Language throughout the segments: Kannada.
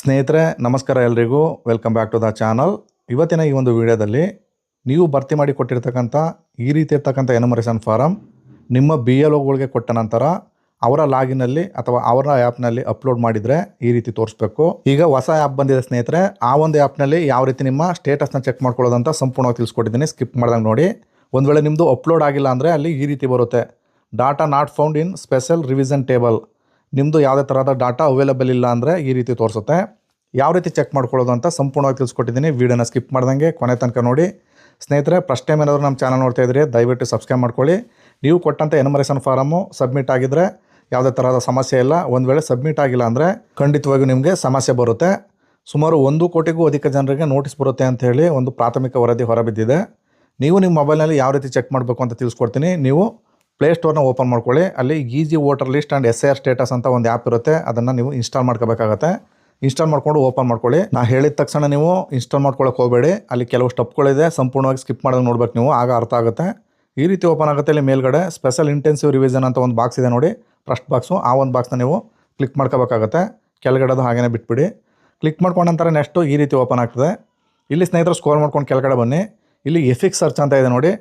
ಸ್ನೇಹಿತರೆ ನಮಸ್ಕಾರ ಎಲ್ರಿಗೂ welcome back to the channel. ಇವತ್ತಿನ ಈ ಒಂದು ವಿಡಿಯೋದಲ್ಲಿ ನೀವು ಭರ್ತಿ ಮಾಡಿ ಕೊಟ್ಟಿರ್ತಕ್ಕಂಥ ಈ ರೀತಿ ಇರ್ತಕ್ಕಂಥ ಎನ್ಯುಮರೇಷನ್ ಫಾರಂ ನಿಮ್ಮ BLOಗಳಿಗೆ ಕೊಟ್ಟ ನಂತರ ಅವರ ಲಾಗಿನಲ್ಲಿ ಅಥವಾ ಅವರ ಆ್ಯಪ್ನಲ್ಲಿ ಅಪ್ಲೋಡ್ ಮಾಡಿದರೆ ಈ ರೀತಿ ತೋರಿಸ್ಬೇಕು. ಈಗ ಹೊಸ ಆ್ಯಪ್ ಬಂದಿದೆ ಸ್ನೇಹಿತರೆ, ಆ ಒಂದು ಆ್ಯಪ್ನಲ್ಲಿ ಯಾವ ರೀತಿ ನಿಮ್ಮ ಸ್ಟೇಟಸ್ನ ಚೆಕ್ ಮಾಡ್ಕೊಳ್ಳೋದಂತ ಸಂಪೂರ್ಣವಾಗಿ ತಿಳಿಸ್ಕೊಟ್ಟಿದ್ದೀನಿ. ಸ್ಕಿಪ್ ಮಾಡ್ದಂಗೆ ನೋಡಿ. ಒಂದು ವೇಳೆ ನಿಮ್ಮದು ಅಪ್ಲೋಡ್ ಆಗಿಲ್ಲ ಅಂದರೆ ಅಲ್ಲಿ ಈ ರೀತಿ ಬರುತ್ತೆ, data not found in special revision table. ನಿಮ್ಮದು ಯಾವುದೇ ಥರದ ಡಾಟಾ ಅವೈಲೇಬಲ್ ಇಲ್ಲ ಅಂದರೆ ಈ ರೀತಿ ತೋರಿಸುತ್ತೆ. ಯಾವ ರೀತಿ ಚೆಕ್ ಮಾಡ್ಕೊಳ್ಳೋದು ಅಂತ ಸಂಪೂರ್ಣವಾಗಿ ತಿಳಿಸ್ಕೊಟ್ಟಿದ್ದೀನಿ. ವೀಡಿಯೋನ ಸ್ಕಿಪ್ ಮಾಡ್ದಂಗೆ ಕೊನೆ ತನಕ ನೋಡಿ. ಸ್ನೇಹಿತರೆ, ಫಸ್ಟ್ ಟೈಮ್ ಏನಾದರೂ ನಮ್ಮ ಚಾನಲ್ ನೋಡ್ತಾ ಇದ್ದರೆ ದಯವಿಟ್ಟು ಸಬ್ಸ್ಕ್ರೈಬ್ ಮಾಡ್ಕೊಳ್ಳಿ. ನೀವು ಕೊಟ್ಟಂಥ ಎನ್ಯುಮರೇಷನ್ ಫಾರಮು ಸಬ್ಮಿಟ್ ಆಗಿದ್ದರೆ ಯಾವುದೇ ಥರದ ಸಮಸ್ಯೆ ಇಲ್ಲ. ಒಂದು ವೇಳೆ ಸಬ್ಮಿಟ್ ಆಗಿಲ್ಲ ಅಂದರೆ ಖಂಡಿತವಾಗಿಯೂ ನಿಮಗೆ ಸಮಸ್ಯೆ ಬರುತ್ತೆ. ಸುಮಾರು 1 ಕೋಟಿಗೂ ಅಧಿಕ ಜನರಿಗೆ ನೋಟಿಸ್ ಬರುತ್ತೆ ಅಂತ ಹೇಳಿ ಒಂದು ಪ್ರಾಥಮಿಕ ವರದಿ ಹೊರಬಿದ್ದಿದೆ. ನೀವು ನಿಮ್ಮ ಮೊಬೈಲ್ನಲ್ಲಿ ಯಾವ ರೀತಿ ಚೆಕ್ ಮಾಡಬೇಕು ಅಂತ ತಿಳಿಸ್ಕೊಡ್ತೀನಿ. ನೀವು ಪ್ಲೇಸ್ಟೋರ್ನ ಓಪನ್ ಮಾಡ್ಕೊಳ್ಳಿ. ಅಲ್ಲಿ easy voter list and SIR status ಅಂತ ಒಂದು ಆ್ಯಪ್ ಇರುತ್ತೆ, ಅದನ್ನು ನೀವು ಇನ್ಸ್ಟಾಲ್ ಮಾಡ್ಕೋಬೇಕಾಗತ್ತೆ. ಇನ್ಸ್ಟಾಲ್ ಮಾಡ್ಕೊಂಡು ಓಪನ್ ಮಾಡ್ಕೊಳ್ಳಿ. ನಾನು ಹೇಳಿದ ತಕ್ಷಣ ನೀವು ಇನ್ಸ್ಟಾಲ್ ಮಾಡ್ಕೊಳ್ಳೋಕೆ ಹೋಗಬೇಡಿ. ಅಲ್ಲಿ ಕೆಲವು ಸ್ಟೆಪ್ಗಳಿದೆ, ಸಂಪೂರ್ಣವಾಗಿ ಸ್ಕಿಪ್ ಮಾಡೋದು ನೋಡ್ಬೇಕು ನೀವು, ಆಗ ಅರ್ಥ ಆಗುತ್ತೆ. ಈ ರೀತಿ ಓಪನ್ ಆಗುತ್ತೆ. ಇಲ್ಲಿ ಮೇಲ್ಗಡೆ ಸ್ಪೆಷಲ್ ಇಂಟೆನ್ಸಿವ್ ರಿವಿಷನ್ ಅಂತ ಒಂದು ಬಾಕ್ಸ್ ಇದೆ ನೋಡಿ, ಫಸ್ಟ್ ಬಾಕ್ಸು. ಆ ಒಂದು ಬಾಕ್ಸ್ನ ನೀವು ಕ್ಲಿಕ್ ಮಾಡ್ಕೋಬೇಕಾಗತ್ತೆ. ಕೆಳಗಡೆದು ಹಾಗೇ ಬಿಟ್ಬಿಡಿ. ಕ್ಲಿಕ್ ಮಾಡ್ಕೊಂಡ ನಂತರ ನೆಕ್ಸ್ಟು ಈ ರೀತಿ ಓಪನ್ ಆಗ್ತದೆ. ಇಲ್ಲಿ ಸ್ನೇಹಿತರು ಸ್ಕ್ರೋಲ್ ಮಾಡ್ಕೊಂಡು ಕೆಳಗಡೆ ಬನ್ನಿ. ಇಲ್ಲಿ ಎಫಿಕ್ಸ್ ಸರ್ಚ್ ಅಂತ ಇದೆ ನೋಡಿ,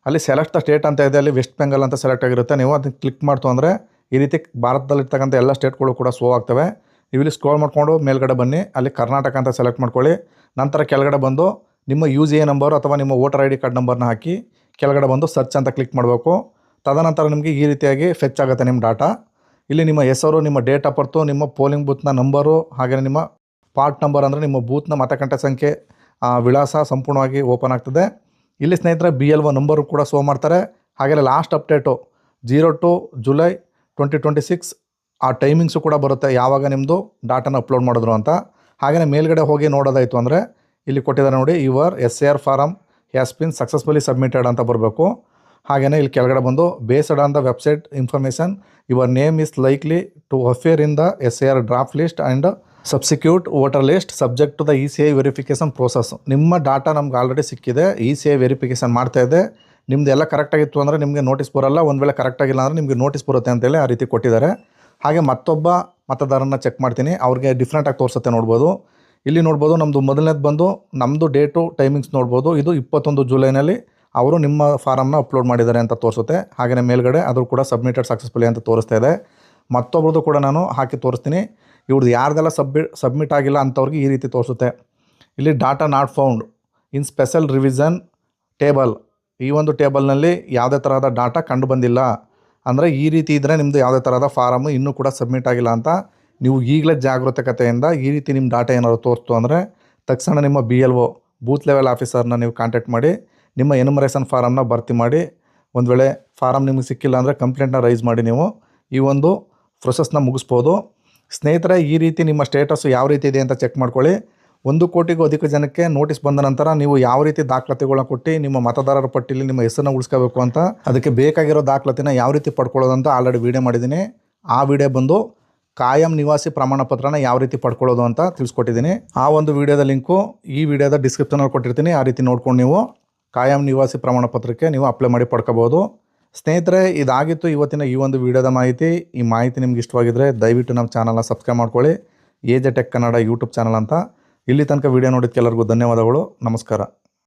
ಅಲ್ಲಿ ಸೆಲೆಕ್ಟ್ ದ ಸ್ಟೇಟ್ ಅಂತ ಇದೆ. ಅಲ್ಲಿ ವೆಸ್ಟ್ ಬೆಂಗಾಲ್ ಅಂತ ಸೆಲೆಕ್ಟ್ ಆಗಿರುತ್ತೆ. ನೀವು ಅದನ್ನು ಕ್ಲಿಕ್ ಮಾಡ್ತು ಅಂದರೆ ಈ ರೀತಿ ಭಾರತದಲ್ಲಿರ್ತಕ್ಕಂಥ ಎಲ್ಲ ಸ್ಟೇಟ್ಗಳು ಕೂಡ ಶೋ ಆಗ್ತವೆ. ನೀವು ಇಲ್ಲಿ ಸ್ಕ್ರೋಲ್ ಮಾಡ್ಕೊಂಡು ಮೇಲ್ಗಡೆ ಬನ್ನಿ. ಅಲ್ಲಿ ಕರ್ನಾಟಕ ಅಂತ ಸೆಲೆಕ್ಟ್ ಮಾಡ್ಕೊಳ್ಳಿ. ನಂತರ ಕೆಳಗಡೆ ಬಂದು ನಿಮ್ಮ UGA ನಂಬರು ಅಥವಾ ನಿಮ್ಮ ವೋಟರ್ ID ಕಾರ್ಡ್ ನಂಬರ್ನ ಹಾಕಿ ಕೆಳಗಡೆ ಬಂದು ಸರ್ಚ್ ಅಂತ ಕ್ಲಿಕ್ ಮಾಡಬೇಕು. ತದನಂತರ ನಿಮಗೆ ಈ ರೀತಿಯಾಗಿ ಫೆಚ್ ಆಗುತ್ತೆ ನಿಮ್ಮ ಡಾಟಾ. ಇಲ್ಲಿ ನಿಮ್ಮ ಹೆಸರು, ನಿಮ್ಮ ಡೇಟ್ ಆಫ್ ಬರ್ತು, ನಿಮ್ಮ ಪೋಲಿಂಗ್ ಬೂತ್ನ ನಂಬರು, ಹಾಗೆ ನಿಮ್ಮ ಪಾರ್ಟ್ ನಂಬರ್ ಅಂದರೆ ನಿಮ್ಮ ಬೂತ್ನ ಮತಗಟ್ಟೆ ಸಂಖ್ಯೆ, ವಿಳಾಸ ಸಂಪೂರ್ಣವಾಗಿ ಓಪನ್ ಆಗ್ತದೆ. ಇಲ್ಲಿ ಸ್ನೇಹಿತರೆ BLO ನಂಬರು ಕೂಡ ಶೋ ಮಾಡ್ತಾರೆ. ಹಾಗೆ ಲಾಸ್ಟ್ ಅಪ್ಡೇಟು 02 ಜುಲೈ 2026 ಆ ಟೈಮಿಂಗ್ಸು ಕೂಡ ಬರುತ್ತೆ, ಯಾವಾಗ ನಿಮ್ಮದು ಡಾಟಾನ ಅಪ್ಲೋಡ್ ಮಾಡಿದ್ರು ಅಂತ. ಹಾಗೆಯೇ ಮೇಲ್ಗಡೆ ಹೋಗಿ ನೋಡೋದಾಯಿತು ಅಂದರೆ ಇಲ್ಲಿ ಕೊಟ್ಟಿದ್ದಾರೆ ನೋಡಿ, your SIR form has been successfully submitted ಅಂತ ಬರಬೇಕು. ಹಾಗೆಯೇ ಇಲ್ಲಿ ಕೆಳಗಡೆ ಬಂದು based on the website information your name is likely to appear in the SIR draft list and subsequent voter list subject to the ECI verification process. ನಿಮ್ಮ ಡಾಟಾ ನಮ್ಗೆ ಆಲ್ರೆಡಿ ಸಿಕ್ಕಿದೆ, ECI ವೆರಿಫಿಕೇಷನ್ ಮಾಡ್ತಾಯಿದೆ. ನಿಮ್ಮದು ಎಲ್ಲ ಕರೆಕ್ಟಾಗಿತ್ತು ಅಂದರೆ ನಿಮಗೆ ನೋಟಿಸ್ ಬರೋಲ್ಲ. ಒಂದು ವೇಳೆ ಕರೆಕ್ಟಾಗಿಲ್ಲ ಅಂದರೆ ನಿಮಗೆ ನೋಟಿಸ್ ಬರುತ್ತೆ ಅಂತೇಳಿ ಆ ರೀತಿ ಕೊಟ್ಟಿದ್ದಾರೆ. ಹಾಗೆ ಮತ್ತೊಬ್ಬ ಮತದಾರನ ಚೆಕ್ ಮಾಡ್ತೀನಿ, ಅವ್ರಿಗೆ ಡಿಫ್ರೆಂಟಾಗಿ ತೋರಿಸುತ್ತೆ ನೋಡ್ಬೋದು. ಇಲ್ಲಿ ನೋಡ್ಬೋದು ನಮ್ಮದು ಮೊದಲನೇದು ಬಂದು ನಮ್ಮದು ಡೇಟು ಟೈಮಿಂಗ್ಸ್ ನೋಡ್ಬೋದು. ಇದು 21 ಜುಲೈನಲ್ಲಿ ಅವರು ನಿಮ್ಮ ಫಾರಮ್ನ ಅಪ್ಲೋಡ್ ಮಾಡಿದ್ದಾರೆ ಅಂತ ತೋರಿಸುತ್ತೆ. ಹಾಗೆಯೇ ಮೇಲ್ಗಡೆ ಅದು ಕೂಡ ಸಬ್ಮಿಟೆಡ್ ಸಕ್ಸಸ್ಫುಲಿ ಅಂತ ತೋರಿಸ್ತಾ ಇದೆ. ಮತ್ತೊಬ್ರದ್ದು ಕೂಡ ನಾನು ಹಾಕಿ ತೋರಿಸ್ತೀನಿ. ಇವ್ರದ್ದು ಯಾರ್ದೆಲ್ಲ ಸಬ್ಮಿಟ್ ಆಗಿಲ್ಲ ಅಂಥವ್ರಿಗೆ ಈ ರೀತಿ ತೋರಿಸುತ್ತೆ. ಇಲ್ಲಿ data not found in special revision table, ಈ ಒಂದು ಟೇಬಲ್ನಲ್ಲಿ ಯಾವುದೇ ಥರದ ಡಾಟಾ ಕಂಡು ಬಂದಿಲ್ಲ ಅಂದರೆ ಈ ರೀತಿ ಇದ್ದರೆ ನಿಮ್ಮದು ಯಾವುದೇ ಥರದ ಫಾರಮು ಇನ್ನೂ ಕೂಡ ಸಬ್ಮಿಟ್ ಆಗಿಲ್ಲ ಅಂತ. ನೀವು ಈಗಲೇ ಜಾಗರೂಕತೆಯಿಂದ ಈ ರೀತಿ ನಿಮ್ಮ ಡಾಟಾ ಏನಾದ್ರು ತೋರಿಸ್ತು ಅಂದರೆ ತಕ್ಷಣ ನಿಮ್ಮ BLO ಬೂತ್ ಲೆವೆಲ್ ಆಫೀಸರ್ನ ನೀವು ಕಾಂಟ್ಯಾಕ್ಟ್ ಮಾಡಿ ನಿಮ್ಮ ಎನ್ಯುಮರೇಷನ್ ಫಾರಮ್ನ ಭರ್ತಿ ಮಾಡಿ. ಒಂದು ವೇಳೆ ಫಾರಮ್ ನಿಮಗೆ ಸಿಕ್ಕಿಲ್ಲ ಅಂದರೆ ಕಂಪ್ಲೇಂಟ್ನ ರೈಸ್ ಮಾಡಿ ನೀವು ಈ ಒಂದು ಪ್ರೊಸೆಸ್ನ ಮುಗಿಸ್ಬೋದು. ಸ್ನೇಹಿತರೆ, ಈ ರೀತಿ ನಿಮ್ಮ ಸ್ಟೇಟಸ್ಸು ಯಾವ ರೀತಿ ಇದೆ ಅಂತ ಚೆಕ್ ಮಾಡ್ಕೊಳ್ಳಿ. 1 ಕೋಟಿಗೂ ಅಧಿಕ ಜನಕ್ಕೆ ನೋಟಿಸ್ ಬಂದ ನಂತರ ನೀವು ಯಾವ ರೀತಿ ದಾಖಲಾತಿಗಳನ್ನ ಕೊಟ್ಟು ನಿಮ್ಮ ಮತದಾರರ ಪಟ್ಟಿಯಲ್ಲಿ ನಿಮ್ಮ ಹೆಸರನ್ನ ಉಳಿಸ್ಕೋಬೇಕು ಅಂತ, ಅದಕ್ಕೆ ಬೇಕಾಗಿರೋ ದಾಖಲಾತಿನ ಯಾವ ರೀತಿ ಪಡ್ಕೊಳ್ಳೋದಂತ ಆಲ್ರೆಡಿ ವಿಡಿಯೋ ಮಾಡಿದ್ದೀನಿ. ಆ ವಿಡಿಯೋ ಬಂದು ಕಾಯಂ ನಿವಾಸಿ ಪ್ರಮಾಣ ಪತ್ರನ ಯಾವ ರೀತಿ ಪಡ್ಕೊಳ್ಳೋದು ಅಂತ ತಿಳಿಸ್ಕೊಟ್ಟಿದ್ದೀನಿ. ಆ ಒಂದು ವಿಡಿಯೋದ ಲಿಂಕು ಈ ವಿಡಿಯೋದ ಡಿಸ್ಕ್ರಿಪ್ಷನಲ್ಲಿ ಕೊಟ್ಟಿರ್ತೀನಿ. ಆ ರೀತಿ ನೋಡ್ಕೊಂಡು ನೀವು ಕಾಯಂ ನಿವಾಸಿ ಪ್ರಮಾಣ ಪತ್ರಕ್ಕೆ ನೀವು ಅಪ್ಲೈ ಮಾಡಿ ಪಡ್ಕೋಬೋದು. ಸ್ನೇಹಿತರೆ, ಇದಾಗಿತ್ತು ಇವತ್ತಿನ ಈ ಒಂದು ವಿಡಿಯೋದ ಮಾಹಿತಿ. ಈ ಮಾಹಿತಿ ನಿಮ್ಗೆ ಇಷ್ಟವಾಗಿದ್ದರೆ ದಯವಿಟ್ಟು ನಮ್ಮ ಚಾನಲ್ನ ಸಬ್ಸ್ಕ್ರೈಬ್ ಮಾಡ್ಕೊಳ್ಳಿ, AJ tech Kannada YouTube channel ಅಂತ. ಇಲ್ಲಿ ತನಕ ವಿಡಿಯೋ ನೋಡಿದ್ದಕ್ಕೆಲ್ಲರಿಗೂ ಧನ್ಯವಾದಗಳು. ನಮಸ್ಕಾರ.